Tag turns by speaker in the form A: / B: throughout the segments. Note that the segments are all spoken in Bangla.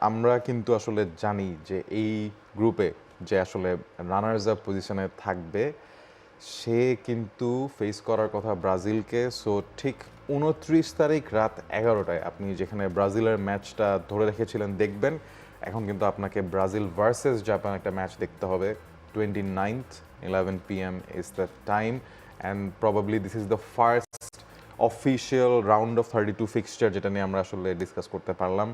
A: আমরা কিন্তু আসলে জানি যে এই গ্রুপে যে আসলে রানার্স আপ পজিশনে থাকবে সে কিন্তু ফেস করার কথা ব্রাজিলকে। সো ঠিক 29 তারিখ রাত 11টায় আপনি যেখানে ব্রাজিলের ম্যাচটা ধরে রেখেছিলেন দেখবেন, এখন কিন্তু আপনাকে ব্রাজিল ভার্সেস জাপান একটা ম্যাচ দেখতে হবে। 29th 11 PM is the time and probably this is the first official round of 32 fixture, যেটা নিয়ে আমরা আসলে ডিসকাস করতে পারলাম।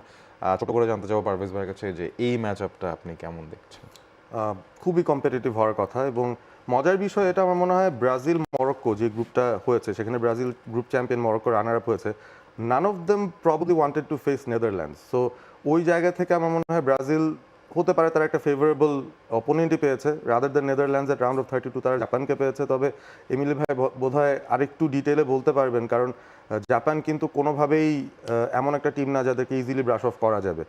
A: ছোট করে জানতে চাবো পারভেজ ভাইয়ের কাছে যে এই ম্যাচ আপটা আপনি কেমন দেখছেন?
B: খুবই কম্পিটিটিভ হওয়ার কথা, এবং মজার বিষয় এটা আমার মনে হয় ব্রাজিল মরক্কো যে গ্রুপটা হয়েছে সেখানে Brazil group champion, Morocco runner up হয়েছে। None of them probably wanted to face Netherlands. So ওই জায়গা থেকে আমার মনে হয় ব্রাজিল হতে পারে তারা একটা ফেভারেবল অপোনেন্টই পেয়েছে, rather than Netherlands at round of 32 তারা জাপানকে পেয়েছে। তবে এমিলি ভাই বোধহয় আরেকটু ডিটেলে বলতে পারবেন, কারণ জাপান কিন্তু কোনোভাবেই এমন একটা টিম না যাদেরকে ইজিলি ব্রাশ অফ করা যাবে।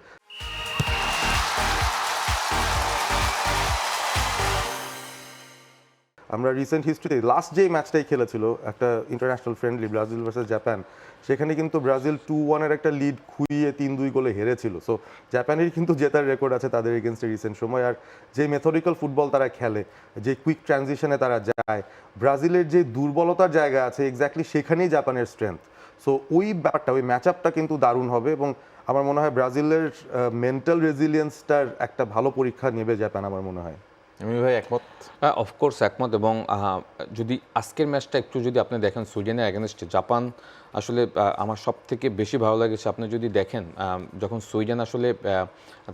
B: আমরা রিসেন্ট হিস্ট্রিতে লাস্ট যেই ম্যাচটাই খেলেছিল একটা international friendly Brazil versus Japan, সেখানে কিন্তু ব্রাজিল 2-1 একটা লিড খুইয়ে 3-2 গোলে হেরেছিল। সো জাপানের কিন্তু জেতার রেকর্ড আছে তাদের এগেনস্টে রিসেন্ট সময়। আর যে মেথডিক্যাল ফুটবল তারা খেলে, যে কুইক ট্রানজিশনে তারা যায়, ব্রাজিলের যে দুর্বলতার জায়গা আছে এক্স্যাক্টলি সেখানেই জাপানের স্ট্রেংথ। সো ওই ব্যাপারটা, ওই ম্যাচ আপটা কিন্তু দারুণ হবে, এবং আমার মনে হয় ব্রাজিলের মেন্টাল রেজিলিয়েন্সটার একটা ভালো পরীক্ষা নেবে জাপান আমার মনে হয়।
A: এমিলি ভাই একমত?
C: অফকোর্স একমত। এবং যদি আজকের ম্যাচটা একটু যদি আপনি দেখেন সুইডেনের অ্যাগেনস্টে জাপান, আসলে আমার সব থেকে বেশি ভালো লেগেছে আপনি যদি দেখেন যখন সুইডেন আসলে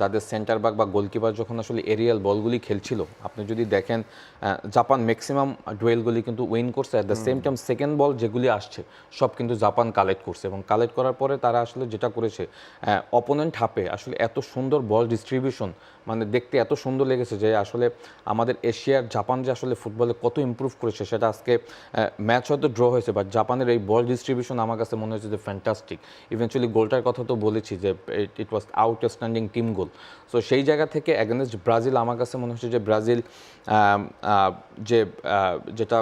C: তাদের সেন্টার ব্যাক বা গোলকিপার যখন আসলে এরিয়াল বলগুলি খেলছিল, আপনি যদি দেখেন জাপান ম্যাক্সিমাম ডুয়েলগুলি কিন্তু উইন করছে। At the same time second বল যেগুলি আসছে সব কিন্তু জাপান কালেক্ট করছে, এবং কালেক্ট করার পরে তারা আসলে যেটা করেছে অপোনেন্ট হাফে আসলে এত সুন্দর বল ডিস্ট্রিবিউশন, মানে দেখতে এত সুন্দর লেগেছে যে আসলে আমাদের এশিয়ার জাপান যে আসলে ফুটবলে কত ইমপ্রুভ করেছে সেটা আজকে ম্যাচ হয়তো ড্র হয়েছে, বাট জাপানের এই বল ডিস্ট্রিবিউশন আমার কাছে মনে হয়েছে যে ফ্যান্টাস্টিক। ইভেনচুয়ালি গোলটার কথা তো বলেছি যে it was outstanding team goal. So সেই জায়গা থেকে অ্যাগেনস্ট ব্রাজিল আমার কাছে মনে হচ্ছে যে ব্রাজিল যেটা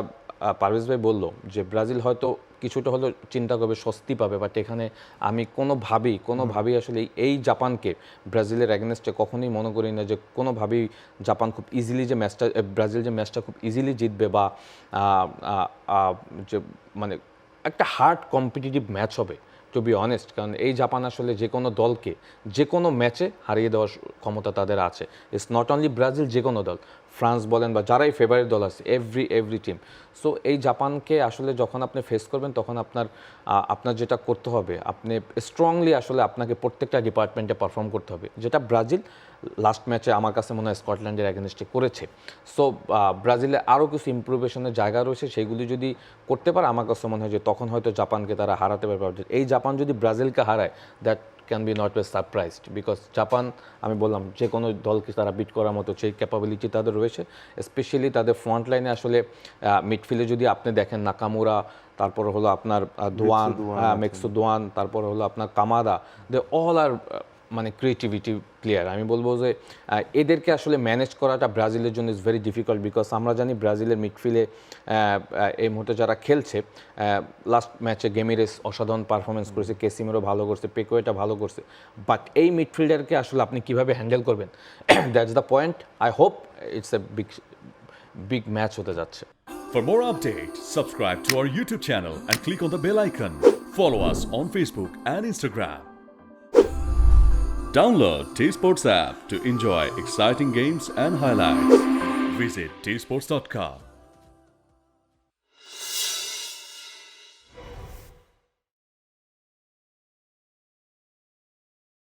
C: পারভেজ ভাই বললো যে ব্রাজিল হয়তো কিছুটা হলেও চিন্তা করবে, স্বস্তি পাবে, বাট এখানে আমি কোনোভাবেই আসলে এই জাপানকে ব্রাজিলের অ্যাগেনস্টে কখনোই মনে করি না যে কোনোভাবেই জাপান খুব ইজিলি যে ম্যাচটা, ব্রাজিল যে ম্যাচটা খুব ইজিলি জিতবে, বা যে মানে একটা হার্ড কম্পিটিটিভ ম্যাচ হবে টু বি অনেস্ট। কারণ এই জাপান আসলে যে কোনো দলকে যে কোনো ম্যাচে হারিয়ে দেওয়ার ক্ষমতা তাদের আছে। ইটস নট অনলি ব্রাজিল, যে কোনো দল, ফ্রান্স বলেন বা যারাই ফেভারিট দল আছে, এভরি টিম। সো এই জাপানকে আসলে যখন আপনি ফেস করবেন তখন আপনার যেটা করতে হবে, আপনি স্ট্রংলি আসলে আপনাকে প্রত্যেকটা ডিপার্টমেন্টে পারফর্ম করতে হবে, যেটা ব্রাজিল লাস্ট ম্যাচে আমার কাছে মনে হয় স্কটল্যান্ডের অ্যাগেনস্টে করেছে। সো ব্রাজিলে আরও কিছু ইমপ্রুভেশনের জায়গা রয়েছে, সেইগুলি যদি করতে পারে আমার কাছে মনে হয় যে তখন হয়তো জাপানকে তারা হারাতে পারবে। এই জাপান যদি ব্রাজিলকে হারায়, that can be not be surprised, because Japan আমি বললাম যে কোনো দলকে তারা বিট করার মতো সেই ক্যাপাবিলিটি তাদের রয়েছে। স্পেশালি তাদের ফ্রন্ট লাইনে আসলে মিডফিল্ডে যদি আপনি দেখেন নাকামুরা, তারপর হলো আপনার দোয়ান, মেক্সু দোয়ান, তারপর হলো আপনার কামাদা, দে অল আর মানে ক্রিয়েটিভিটি প্লেয়ার। আমি বলবো যে এদেরকে আসলে ম্যানেজ করাটা ব্রাজিলের জন্য ইজ ভেরি ডিফিকাল্ট, বিকজ আমরা জানি ব্রাজিলের মিডফিল্ডে এই মুহূর্তে যারা খেলছে, লাস্ট ম্যাচে গেমিরেস অসাধারণ পারফরমেন্স করেছে, কেসিমেরও ভালো করছে, পেকোয়েটা ভালো করছে, বাট এই মিডফিল্ডারকে আসলে আপনি কীভাবে হ্যান্ডেল করবেন, that's the point. I hope it's a big match হতে যাচ্ছে।
D: For more updates, subscribe to our YouTube channel and click on the bell icon. Follow us on Facebook and Instagram. Download T-Sports app to enjoy exciting games and highlights. Visit tsports.com.